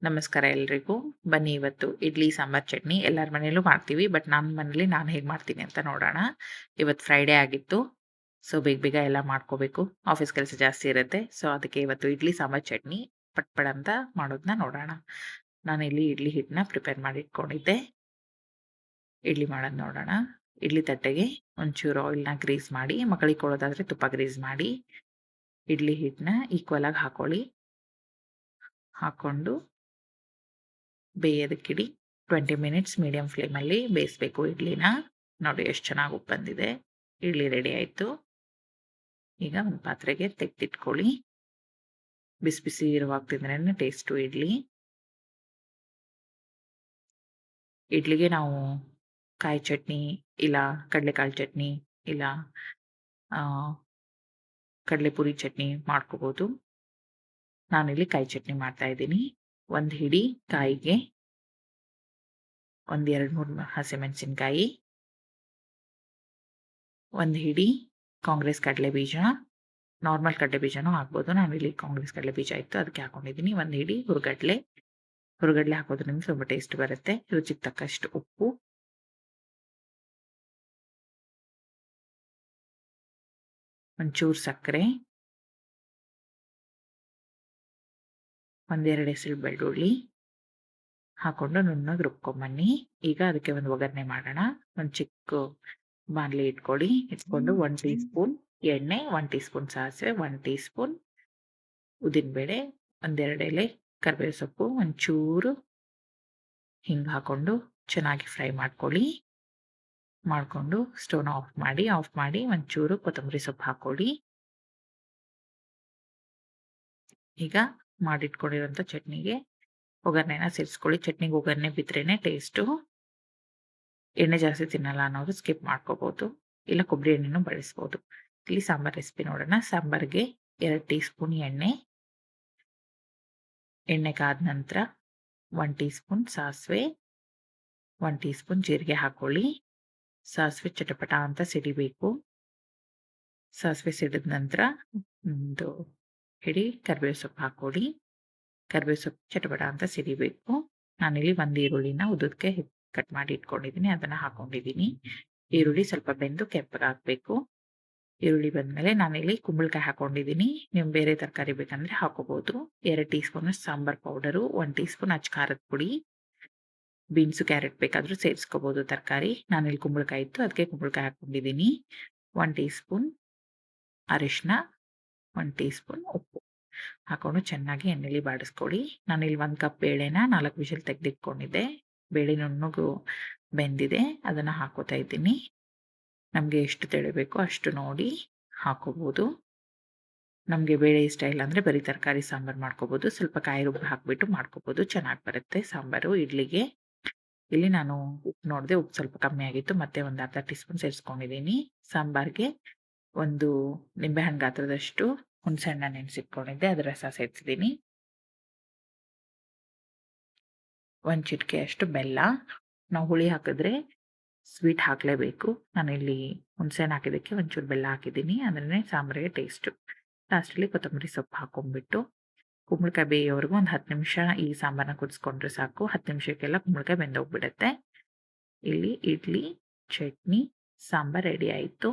ನಮಸ್ಕಾರ ಎಲ್ರಿಗೂ. ಬನ್ನಿ ಇವತ್ತು ಇಡ್ಲಿ ಸಾಂಬಾರ್ ಚಟ್ನಿ ಎಲ್ಲರ ಮನೇಲೂ ಮಾಡ್ತೀವಿ. ಬಟ್ ನನ್ನ ಮನೇಲಿ ನಾನು ಹೇಗೆ ಮಾಡ್ತೀನಿ ಅಂತ ನೋಡೋಣ. ಇವತ್ತು ಫ್ರೈಡೇ ಆಗಿತ್ತು. ಸೊ ಬೇಗ ಬೇಗ ಎಲ್ಲ ಮಾಡ್ಕೋಬೇಕು. ಆಫೀಸ್ ಕೆಲಸ ಜಾಸ್ತಿ ಇರುತ್ತೆ. ಸೊ ಅದಕ್ಕೆ ಇವತ್ತು ಇಡ್ಲಿ ಸಾಂಬಾರ್ ಚಟ್ನಿ ಪಟ್ ಪಟ್ ಅಂತ ಮಾಡೋದನ್ನ ನೋಡೋಣ. ನಾನಿಲ್ಲಿ ಇಡ್ಲಿ ಹಿಟ್ಟನ್ನ ಪ್ರಿಪೇರ್ ಮಾಡಿ ಇಟ್ಕೊಂಡಿದ್ದೆ. ಇಡ್ಲಿ ಮಾಡೋದು ನೋಡೋಣ. ಇಡ್ಲಿ ತಟ್ಟೆಗೆ ಒಂಚೂರು ಆಯಿಲ್‌ನ ಗ್ರೀಸ್ ಮಾಡಿ, ಮಕ್ಕಳಿಗೆ ಕೊಡೋದಾದ್ರೆ ತುಪ್ಪ ಗ್ರೀಸ್ ಮಾಡಿ, ಇಡ್ಲಿ ಹಿಟ್ಟನ್ನ ಈಕ್ವಲ್ ಆಗಿ ಹಾಕೊಳ್ಳಿ. ಹಾಕೊಂಡು ಬೇಯೋದಕ್ಕಿಡಿ. 20 ಮಿನಿಟ್ಸ್ ಮೀಡಿಯಂ ಫ್ಲೇಮಲ್ಲಿ ಬೇಯಿಸ್ಬೇಕು ಇಡ್ಲಿನ. ನೋಡಿ ಎಷ್ಟು ಚೆನ್ನಾಗಿ ಉಪ್ಪು ಬಂದಿದೆ. ಇಡ್ಲಿ ರೆಡಿ ಆಯಿತು. ಈಗ ಒಂದು ಪಾತ್ರೆಗೆ ತೆಗೆದಿಟ್ಕೊಳ್ಳಿ. ಬಿಸಿ ಬಿಸಿ ಇರುವಾಗ ತಿಂದ್ರೇನೆ ಟೇಸ್ಟು ಇಡ್ಲಿ. ಇಡ್ಲಿಗೆ ನಾವು ಕಾಯಿ ಚಟ್ನಿ, ಇಲ್ಲ ಕಡಲೆಕಾಳು ಚಟ್ನಿ, ಇಲ್ಲ ಕಡಲೆಪುರಿ ಚಟ್ನಿ ಮಾಡ್ಕೋಬೋದು. ನಾನಿಲ್ಲಿ ಕಾಯಿ ಚಟ್ನಿ ಮಾಡ್ತಾ ಇದ್ದೀನಿ. ಒಂದು ಹಿಡಿ ಕಾಯಿಗೆ ಒಂದು 2-3 ಹಸಿಮೆಣಸಿನಕಾಯಿ, ಒಂದು ಹಿಡಿ ಕಾಂಗ್ರೆಸ್ ಕಡಲೆ ಬೀಜ, ನಾರ್ಮಲ್ ಕಡಲೆ ಬೀಜನೂ ಹಾಕ್ಬೋದು. ನಾನಿಲ್ಲಿ ಕಾಂಗ್ರೆಸ್ ಕಡಲೆ ಬೀಜ ಇತ್ತು ಅದಕ್ಕೆ ಹಾಕೊಂಡಿದ್ದೀನಿ. ಒಂದು ಹಿಡಿ ಹುರ್ಗಡ್ಲೆ ಹಾಕೋದ್ರಿಂದ ತುಂಬ ಟೇಸ್ಟ್ ಬರುತ್ತೆ. ರುಚಿಗೆ ತಕ್ಕಷ್ಟು ಉಪ್ಪು, ಒಂಚೂರು ಸಕ್ಕರೆ, ಒಂದೆರಡು ಎಸಳು ಬೆಳ್ಳುಳ್ಳಿ ಹಾಕೊಂಡು ನುಣ್ಣಗೆ ರುಬ್ಕೊಂಬನ್ನಿ. ಈಗ ಅದಕ್ಕೆ ಒಂದು ಒಗ್ಗರಣೆ ಮಾಡೋಣ. ಒಂದು ಚಿಕ್ಕ ಬಾಣಲಿ ಇಟ್ಕೊಂಡು 1 ಟೀ ಸ್ಪೂನ್ ಎಣ್ಣೆ, 1 ಟೀ ಸ್ಪೂನ್ ಸಾಸಿವೆ, 1 ಟೀ ಸ್ಪೂನ್ ಉದ್ದಿನಬೇಳೆ, ಒಂದೆರಡು ಎಲೆ ಕರಿಬೇವು ಸೊಪ್ಪು, ಒಂಚೂರು ಹಿಂಗೆ ಹಾಕೊಂಡು ಚೆನ್ನಾಗಿ ಫ್ರೈ ಮಾಡಿಕೊಂಡು ಸ್ಟವ್ನ ಆಫ್ ಮಾಡಿ ಒಂಚೂರು ಕೊತ್ತಂಬರಿ ಸೊಪ್ಪು ಹಾಕೊಳ್ಳಿ. ಈಗ ಮಾಡಿಟ್ಕೊಂಡಿರೋಂಥ ಚಟ್ನಿಗೆ ಒಗ್ಗರಣೆನ ಸೇರಿಸ್ಕೊಳ್ಳಿ. ಚಟ್ನಿಗೆ ಒಗ್ಗರಣೆ ಬಿದ್ರೇನೆ ಟೇಸ್ಟು. ಎಣ್ಣೆ ಜಾಸ್ತಿ ತಿನ್ನಲ್ಲ ಅನ್ನೋರು ಸ್ಕಿಪ್ ಮಾಡ್ಕೋಬೋದು, ಇಲ್ಲ ಕೊಬ್ಬರಿ ಎಣ್ಣೆನೂ ಬಳಸ್ಬೋದು. ಇಲ್ಲಿ ಸಾಂಬಾರ್ ರೆಸಿಪಿ ನೋಡೋಣ. ಸಾಂಬಾರಿಗೆ 2 ಟೀ ಸ್ಪೂನ್ ಎಣ್ಣೆ ಕಾದ ನಂತರ 1 ಟೀ ಸ್ಪೂನ್ ಸಾಸಿವೆ, 1 ಟೀ ಸ್ಪೂನ್ ಜೀರಿಗೆ ಹಾಕೊಳ್ಳಿ. ಸಾಸಿವೆ ಚಟಪಟ ಅಂತ ಸಿಡಿಬೇಕು. ಸಾಸಿವೆ ಸಿಡಿದ ನಂತರ ಒಂದು ಹಿಡಿ ಕರಿಬೇವು ಸೊಪ್ಪು ಹಾಕೊಳ್ಳಿ. ಕರಿಬೇವು ಸೊಪ್ಪು ಚಟಪಟ ಅಂತ ಸಿಡಿಬೇಕು. ನಾನಿಲ್ಲಿ ಒಂದು ಈರುಳ್ಳಿನ ಉದ್ದಕ್ಕೆ ಕಟ್ ಮಾಡಿ ಇಟ್ಕೊಂಡಿದ್ದೀನಿ, ಅದನ್ನ ಹಾಕೊಂಡಿದ್ದೀನಿ. ಈರುಳ್ಳಿ ಸ್ವಲ್ಪ ಬೆಂದು ಕೆಂಪಗಾಗಬೇಕು. ಈರುಳ್ಳಿ ಬಂದಮೇಲೆ ನಾನಿಲ್ಲಿ ಕುಂಬಳಕಾಯಿ ಹಾಕೊಂಡಿದ್ದೀನಿ. ನೀವು ಬೇರೆ ತರಕಾರಿ ಬೇಕಂದ್ರೆ ಹಾಕೋಬಹುದು. 2 tea spoon sambar powder, 1 tea spoon ಅಚ್ಚ ಖಾರದ ಪುಡಿ, ಬೀನ್ಸು ಕ್ಯಾರೆಟ್ ಬೇಕಾದರೂ ಸೇರಿಸ್ಕೋಬಹುದು ತರಕಾರಿ. ನಾನಿಲ್ಲಿ ಕುಂಬಳಕಾಯಿ ಇತ್ತು ಅದಕ್ಕೆ ಕುಂಬಳಕಾಯಿ ಹಾಕೊಂಡಿದ್ದೀನಿ. 1 ಟೀ ಸ್ಪೂನ್ ಅರಿಶಿನ, 1 ಟೀ ಸ್ಪೂನ್ ಉಪ್ಪು ಹಾಕೊಂಡು ಚೆನ್ನಾಗಿ ಎಣ್ಣೆಲಿ ಬಾಡಿಸ್ಕೊಳ್ಳಿ. ನಾನಿಲ್ಲಿ 1 ಕಪ್ ಬೇಳೆನ 4 ವಿಷಲ್ ತೆಗೆದಿಟ್ಕೊಂಡಿದ್ದೆ. ಬೇಳೆ ನುಣ್ಣಗೆ ಬೆಂದಿದೆ, ಅದನ್ನು ಹಾಕೋತಾ ಇದ್ದೀನಿ. ನಮಗೆ ಎಷ್ಟು ತೆಳಿಬೇಕೋ ಅಷ್ಟು ನೋಡಿ ಹಾಕೋಬಹುದು. ನಮಗೆ ಬೇಳೆ ಇಷ್ಟ ಇಲ್ಲ ಅಂದರೆ ಬರೀ ತರಕಾರಿ ಸಾಂಬಾರು ಮಾಡ್ಕೋಬೋದು. ಸ್ವಲ್ಪ ಕಾಯಿ ರುಬ್ಬ ಹಾಕಿಬಿಟ್ಟು ಮಾಡ್ಕೋಬೋದು, ಚೆನ್ನಾಗಿ ಬರುತ್ತೆ ಸಾಂಬಾರು ಇಡ್ಲಿಗೆ. ಇಲ್ಲಿ ನಾನು ಉಪ್ಪು ನೋಡಿದೆ, ಉಪ್ಪು ಸ್ವಲ್ಪ ಕಮ್ಮಿ ಆಗಿತ್ತು, ಮತ್ತೆ ಒಂದು ಅರ್ಧ ಟೀ ಸ್ಪೂನ್ ಸೇರಿಸ್ಕೊಂಡಿದ್ದೀನಿ. ಸಾಂಬಾರಿಗೆ ಒಂದು ನಿಂಬೆಹಣ್ಣು ಗಾತ್ರದಷ್ಟು ಹುಣಸೆಹಣ್ಣ ನೆನೆಸಿಟ್ಕೊಂಡಿದ್ದೆ, ಅದರ ರಸ ಸೇರಿಸಿದ್ದೀನಿ. 1 ಚಿಟಿಕೆ ಅಷ್ಟು ಬೆಲ್ಲ. ನಾವು ಹುಳಿ ಹಾಕಿದ್ರೆ ಸ್ವೀಟ್ ಹಾಕಲೇಬೇಕು. ನಾನಿಲ್ಲಿ ಹುಣಸೆಹಣ್ಣು ಹಾಕಿದ್ದಕ್ಕೆ ಒಂಚೂರು ಬೆಲ್ಲ ಹಾಕಿದ್ದೀನಿ, ಅದನ್ನೇ ಸಾಂಬಾರಿಗೆ ಟೇಸ್ಟು. ಲಾಸ್ಟಲ್ಲಿ ಕೊತ್ತಂಬರಿ ಸೊಪ್ಪು ಹಾಕೊಂಡ್ಬಿಟ್ಟು ಕುಂಬಳಕಾಯಿ ಬೇಯೋವರೆಗೂ ಒಂದು 10 ನಿಮಿಷ ಈ ಸಾಂಬಾರನ್ನ ಕುದಿಸ್ಕೊಂಡ್ರೆ ಸಾಕು. 10 ನಿಮಿಷಕ್ಕೆಲ್ಲ ಕುಂಬಳಕಾಯಿ ಬೆಂದೋಗ್ಬಿಡುತ್ತೆ. ಇಲ್ಲಿ ಇಡ್ಲಿ, ಚಟ್ನಿ, ಸಾಂಬಾರು ರೆಡಿ ಆಯಿತು.